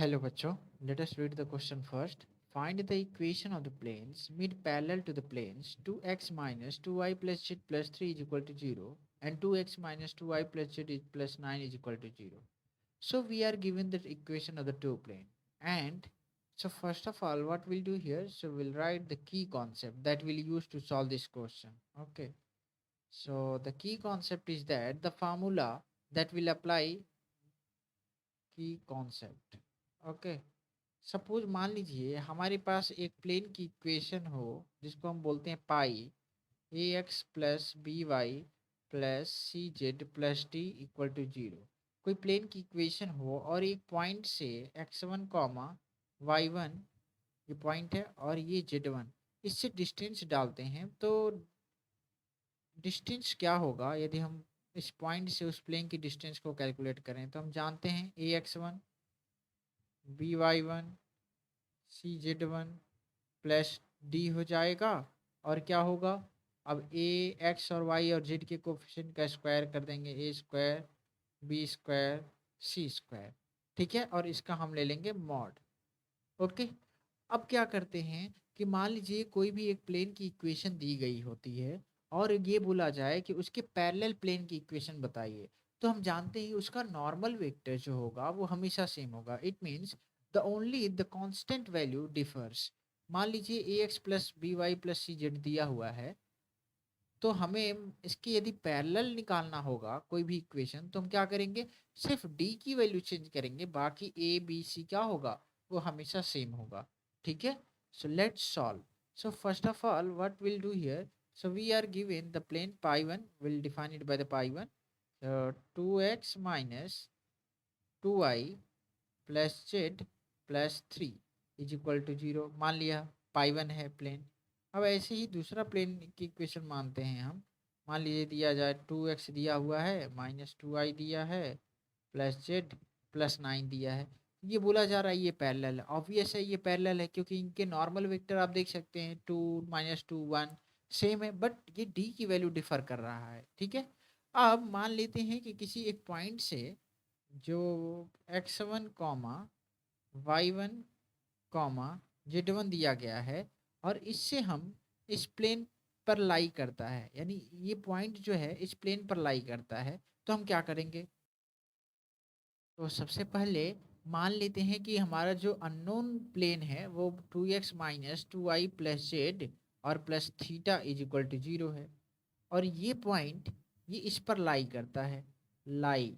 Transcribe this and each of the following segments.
Hello बच्चों, let us read the question first. Find the equation of the planes mid parallel to the planes 2x minus 2y plus z plus 3 is equal to 0 and 2x minus 2y plus z is plus 9 is equal to 0. So we are given the equation of the two plane. And so first of all what we'll do here, so we'll write the key concept that we'll use to solve this question. Okay. So the key concept is that the formula that will apply key concept. Okay. Suppose मान लीजिए हमारे पास एक plane की equation हो जिसको हम बोलते हैं पाई A x plus B Y plus C Z plus T equal to zero. कोई प्लेन की इक्वेशन हो और एक पॉइंट से X one comma Y one ये पॉइंट है और ये जेड वन, इससे डिस्टेंस डालते हैं तो डिस्टेंस क्या होगा यदि हम इस पॉइंट से उस प्लेन की डिस्टेंस को कैलकुलेट करें। तो हम जानते हैं A X one B Y one C Z one plus D हो जाएगा। और क्या होगा, अब ए एक्स और वाई और जेड के कोफिशिएंट का स्क्वायर कर देंगे, A square B square C square. ठीक है, और इसका हम ले लेंगे मॉड। ओके। अब क्या करते हैं कि मान लीजिए कोई भी एक प्लेन की इक्वेशन दी गई होती है और ये बोला जाए कि उसके पैरेलल प्लेन की इक्वेशन बताइए, तो हम जानते हैं उसका नॉर्मल वेक्टर जो होगा वो हमेशा सेम होगा। It means the only the constant value differs. मान लीजिए A x plus B Y plus C Z दिया हुआ है, तो हमें इसकी यदि पैरेलल निकालना होगा कोई भी इक्वेशन तो हम क्या करेंगे, सिर्फ डी की वैल्यू चेंज करेंगे, बाकी ए बी सी क्या होगा वो हमेशा सेम होगा। ठीक है, so let's solve. So first of all what will do here, so we are given the plane pi one, will define it by the pi one. 2x minus 2y plus z plus three is equal to zero मान लिया, पाई one है plane. अब ऐसे ही दूसरा plane की equation मानते हैं हम। मान लीजिए दिया जाए 2x दिया हुआ है माइनस 2y दिया है प्लस जेड प्लस 9 दिया है। ये बोला जा रहा है ये पैरेलल है, ऑब्वियस है ये पैरेलल है क्योंकि इनके नॉर्मल वेक्टर आप देख सकते हैं 2 माइनस 2 1 सेम है, बट ये डी की वैल्यू डिफर कर रहा है। ठीक है, अब मान लेते हैं कि किसी एक पॉइंट से जो x one comma Y one comma z one दिया गया है और इससे हम इस प्लेन पर लाई करता है, यानी ये पॉइंट जो है इस प्लेन पर लाई करता है, तो हम क्या करेंगे। तो सबसे पहले मान लेते हैं कि हमारा जो अननोन प्लेन है वो 2x minus 2y plus Z और plus theta is equal to zero है और ये पॉइंट ये इस पर लाई करता है, लाई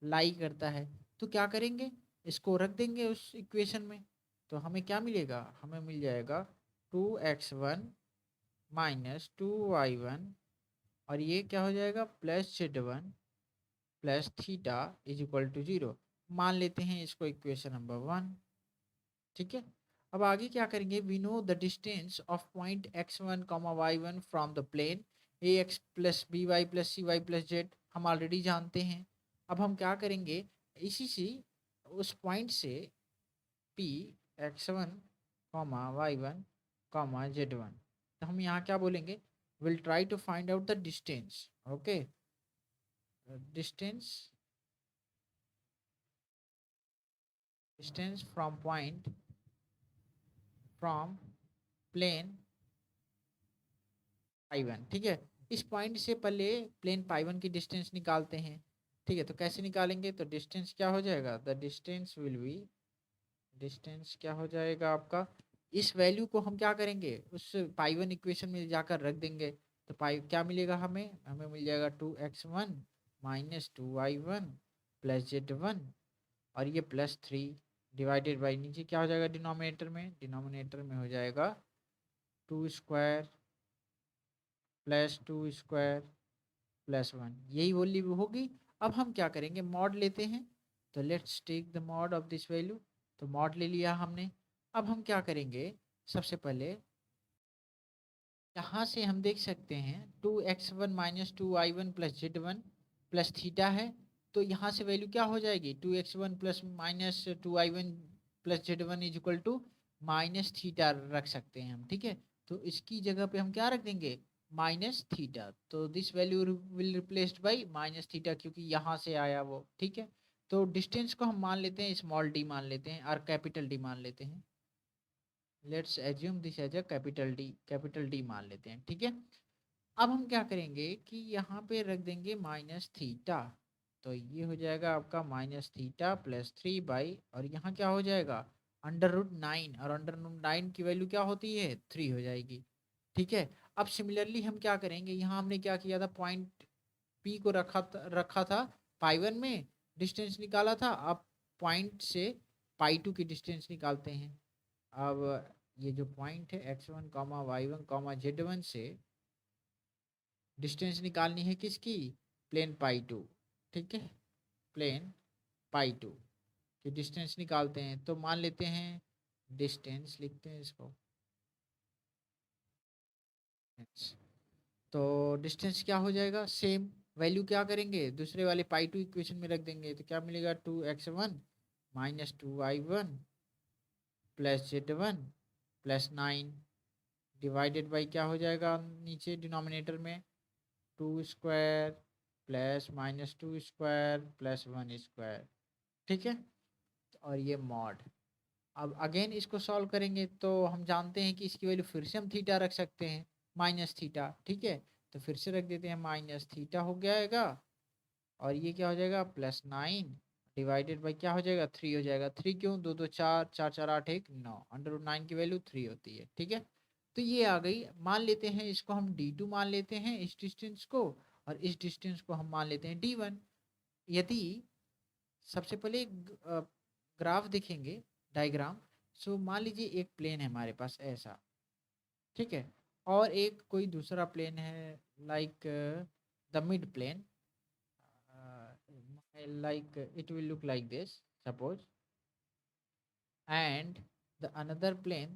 लाई करता है। तो क्या करेंगे, इसको रख देंगे उस इक्वेशन में। तो हमें क्या मिलेगा, हमें मिल जाएगा 2x1 माइनस 2y1 और ये क्या हो जाएगा plus z1 plus theta is equal to zero. मान लेते हैं इसको इक्वेशन नंबर वन। ठीक है, अब आगे क्या करेंगे, we know the distance of point x1 comma y1 from the plane a x plus B Y plus c y plus z, हम ऑलरेडी जानते हैं। अब हम क्या करेंगे, इसी से उस पॉइंट से P x1 comma y1 comma z1, तो हम यहाँ क्या बोलेंगे, will try to find out the distance. Okay, distance distance from point from plane pi one. ठीक है, इस पॉइंट से पहले प्लेन पाई वन की डिस्टेंस निकालते हैं। ठीक है, तो कैसे निकालेंगे, तो डिस्टेंस क्या हो जाएगा, the distance will be, distance क्या हो जाएगा आपका, इस वैल्यू को हम क्या करेंगे उस पाई वन इक्वेशन में जाकर रख देंगे। तो पाई क्या मिलेगा हमें, हमें मिल जाएगा 2x1 minus 2y1 plus z1 और ये प्लस 3 डिवाइडेड बाई नीचे क्या हो जाएगा डिनोमिनेटर में, डिनोमिनेटर में हो जाएगा 2 स्क्वायर प्लस 2 स्क्वायर प्लस 1, यही वैल्यू होगी। अब हम क्या करेंगे, मॉड लेते हैं। तो let's take the mod of this value. तो मॉड ले लिया हमने। अब हम क्या करेंगे, सबसे पहले यहाँ से हम देख सकते हैं 2x1 minus 2y1 plus z1 plus theta है। तो यहाँ से वैल्यू क्या हो जाएगी, 2x1 plus minus 2y1 plus z1 is equal to minus theta रख सकते हैं हम। ठीक है, तो इसकी जगह पे हम क्या रख देंगे, माइनस थीटा। तो this value will replaced by minus theta क्योंकि यहाँ से आया वो। ठीक है, तो डिस्टेंस को हम मान लेते हैं स्मॉल डी मान लेते हैं और कैपिटल डी मान लेते हैं। Let's assume this as a capital D मान लेते हैं, ठीक है। अब हम क्या करेंगे कि यहाँ पे रख देंगे माइनस थीटा, तो ये हो जाएगा आपका माइनस थीटा प्लस 3 और यहाँ क्या हो जाएगा √9, और √9 की वैल्यू क्या होती है 3 हो जाएगी, ठीक है। अब सिमिलरली हम क्या करेंगे, यहाँ हमने क्या किया था, पॉइंट पी को रखा था पाई 1 में, डिस्टेंस निकाला था। अब पॉइंट से पाई 2 की डिस्टेंस निकालते हैं। अब ये जो पॉइंट है x1 y1 z1 से डिस्टेंस निकालनी है किसकी, प्लेन पाई 2, ठीक है। प्लेन पाई 2 की डिस्टेंस निकालते हैं, तो मान लेते हैं डिस्टेंस, लिखते हैं इसको। तो डिस्टेंस क्या हो जाएगा, सेम वैल्यू क्या करेंगे, दूसरे वाले पाई 2 इक्वेशन में रख देंगे, तो क्या मिलेगा 2x1 minus 2y1 plus z1 plus 9 divided by क्या हो जाएगा नीचे डिनोमिनेटर में 2² प्लस -2² प्लस 1², ठीक है। और ये मॉड। अब अगेन इसको सॉल्व करेंगे तो हम जानते हैं कि इसकी वैल्यू फिर से हम थीटा रख सकते हैं, माइनस थीटा, ठीक है। तो फिर से रख देते हैं माइनस थीटा हो जाएगा, और ये क्या हो जाएगा +9 डिवाइडेड बाई क्या हो जाएगा 3 हो जाएगा। 3 क्यों, 2 2 4 4 4 8 1 9, √9 की वैल्यू 3 होती है, ठीक है। तो ये आ गई। मान लेते हैं इसको हम d2 मान लेते हैं इस डिस्टेंस को, और इस डिस्टेंस को हम मान लेते हैं d1। यदि सबसे पहले ग्राफ देखेंगे, डायग्राम। सो मान लीजिए एक प्लेन है हमारे पास ऐसा, ठीक है, और एक कोई दूसरा प्लेन है like the mid plane, like it will look like this suppose, and the another plane,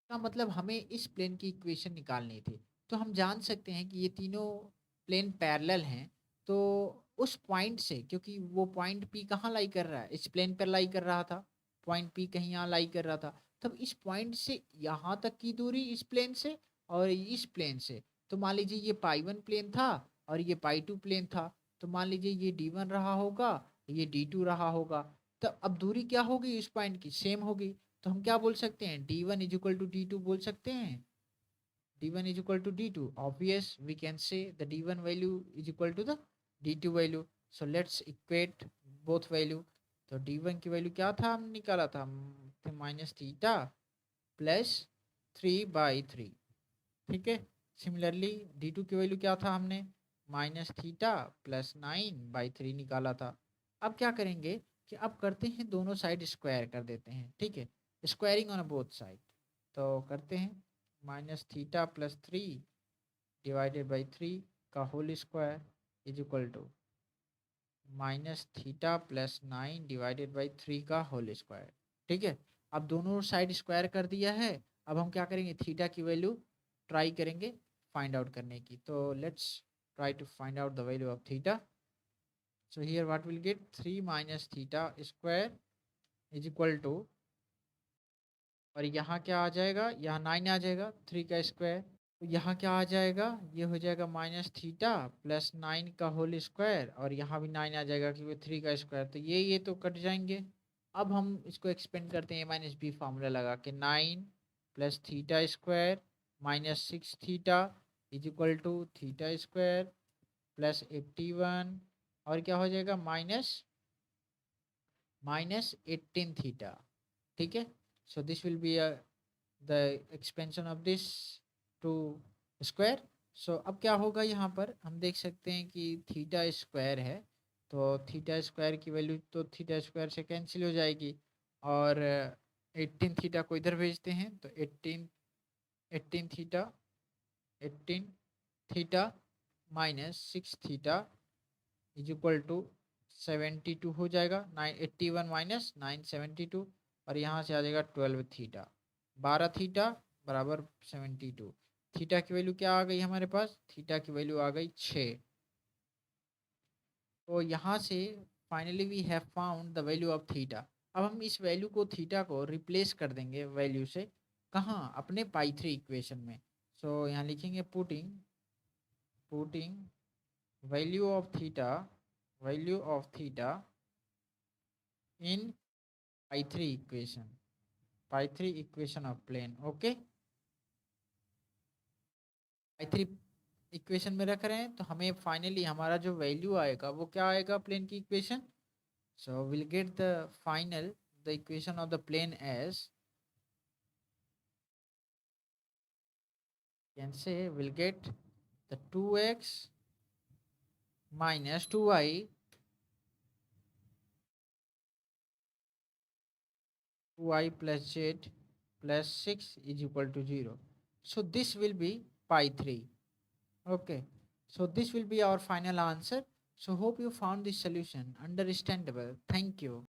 का मतलब हमें इस प्लेन की इक्वेशन निकालनी थी। तो हम जान सकते हैं कि ये तीनों प्लेन पैरेलल हैं, तो उस पॉइंट से, क्योंकि वो पॉइंट पी कहाँ लाई कर रहा है, इस प्लेन पर लाई कर रहा था, पॉइंट पी कहीं यहाँ लाई कर रहा था, तब इस पॉइंट से यहाँ तक की दूरी इस प्लेन से और इस प्लेन से, तो मान लीजिए ये पाई 1 प्लेन था और ये पाई 2 प्लेन था, तो मान लीजिए ये d1 रहा होगा, ये d2 रहा होगा। तो अब दूरी क्या होगी इस पॉइंट की, सेम होगी। तो हम क्या बोल सकते हैं, d1 is equal to d2 बोल सकते हैं। d1 is equal to d2, obvious we can say the d1 value is equal to the d2 value. So let's equate both value. तो d1 की वैल्यू क्या था, हम निकाला था माइनस थीटा प्लस 3/3, ठीक है। सिमिलरली d2 की वैल्यू क्या था, हमने माइनस थीटा प्लस 9/3 निकाला था। अब क्या करेंगे कि अब करते हैं दोनों साइड स्क्वायर कर देते हैं, ठीक है, स्क्वायरिंग ऑन बोथ साइड। तो करते हैं minus theta plus 3 divided by 3 का whole square is equal to minus theta plus 9 divided by 3 का होल स्क्वायर, ठीक है। अब दोनों साइड स्क्वायर कर दिया है। अब हम क्या करेंगे, थीटा की वैल्यू ट्राई करेंगे फाइंड आउट करने की। तो let's try to find out the value of theta. So here what will get 3 minus theta square is equal to, और यहाँ क्या आ जाएगा, यहाँ 9 आ जाएगा 3 का स्क्वायर, तो यहाँ क्या आ जाएगा, ये हो जाएगा माइनस थीटा प्लस 9 का होल स्क्वायर, और यहाँ भी 9 आ जाएगा क्योंकि 3 का स्क्वायर, तो ये तो कट जाएंगे। अब हम इसको एक्सपेंड करते हैं -b फार्मूला लगा के, 9 plus theta square minus 6 theta is equal to theta square plus 81, और क्या हो जाएगा माइनस 18 थीटा, ठीक है। So this will be the expansion of this two square. सो अब क्या होगा, यहाँ पर हम देख सकते हैं कि थीटा स्क्वायर है, तो थीटा स्क्वायर की वैल्यू तो थीटा स्क्वायर से कैंसिल हो जाएगी, और 18 थीटा को इधर भेजते हैं, तो 18 theta 18 theta minus 6 theta is equal to 72 हो जाएगा, 981 माइनस 972, और यहाँ से आ जाएगा 12 थीटा, 12 थीटा बराबर 72। थीटा की वैल्यू क्या आ गई हमारे पास, थीटा की वैल्यू आ गई 6। तो यहाँ से finally we have found the value of theta. अब हम इस वैल्यू को थीटा को रिप्लेस कर देंगे वैल्यू से, कहाँ, अपने पाई 3 इक्वेशन में। सो यहाँ लिखेंगे putting value of theta in pi 3 equation of plane. Okay, pi 3 equation में रख रहे हैं तो हमें फाइनली हमारा जो वैल्यू आएगा वो क्या आएगा प्लेन की equation. So will get the final the equation of the plane as can say will get the 2x minus 2y 2y plus z plus 6 is equal to 0. So this will be pi 3. Okay. So this will be our final answer. So hope you found this solution understandable. Thank you.